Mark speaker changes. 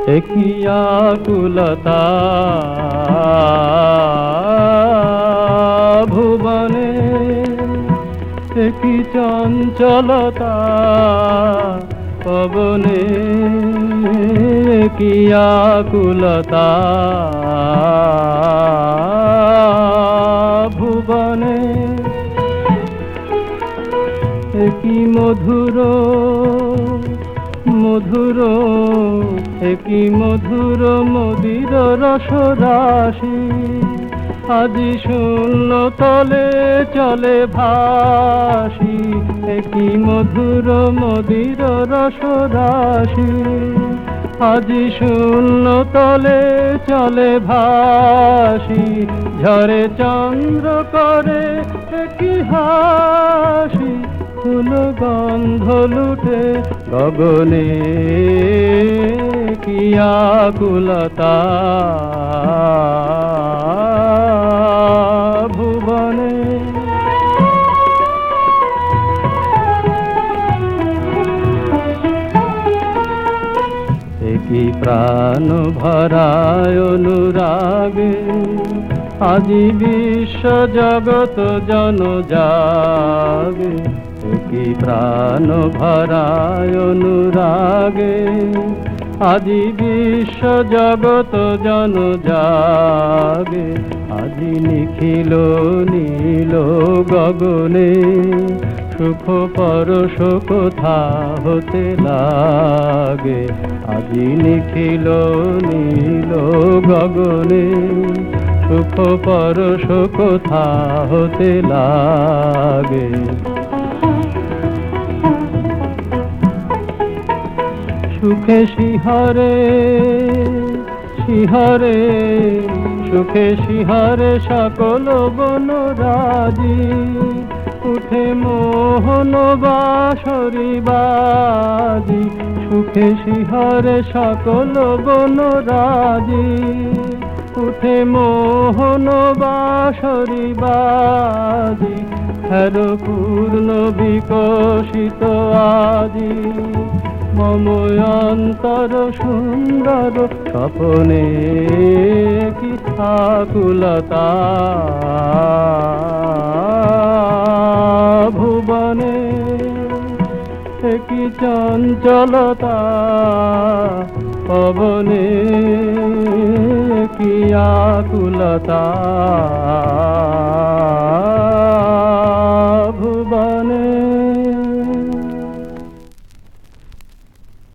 Speaker 1: একই আকুলতা ভুবনে, একই চঞ্চলতা পবনে, একই আকুলতা ভুবনে, একই মধুর মধুর, একই মধুর মদির রসরাশি, আজি শূন্য তলে চলে ভাসি। একই মধুর মদির রসরাশি, আজি শূন্য তলে চলে ভাসি। ঝরে চন্দ্র করে একই হাসি, ফুল গন্ধ লুটে গগনে, কি আকুলতা ভুবনে। একই প্রাণ ভরায় অনুরাগে, আজি বিশ্ব জগত জন জাগে। একই প্রাণ ভরায় অনুরাগে, আজি বিশ্ব জগত জন জাগে। আজি নিখিল নীল গগনে, সুখ পরশ কোথা হতে লাগে। আজি নিখিল নীল গগনে, সুখ পরশ কোথা হতে লাগে। সুখে শিহরে শিহরে, সুখে শিহরে সকল বনরাজি। উঠে মোহন বাঁশরি বাজি, সুখে শিহরে সকল বনরাজি। উঠে মোহন বাঁশরি বাজি, হের পূর্ণ বিকশিত আজি। মম অন্তর সুন্দর স্বপনে, কি আকুলতা ভুবনে, কি চঞ্চলতা পবনে, কি আকুলতা।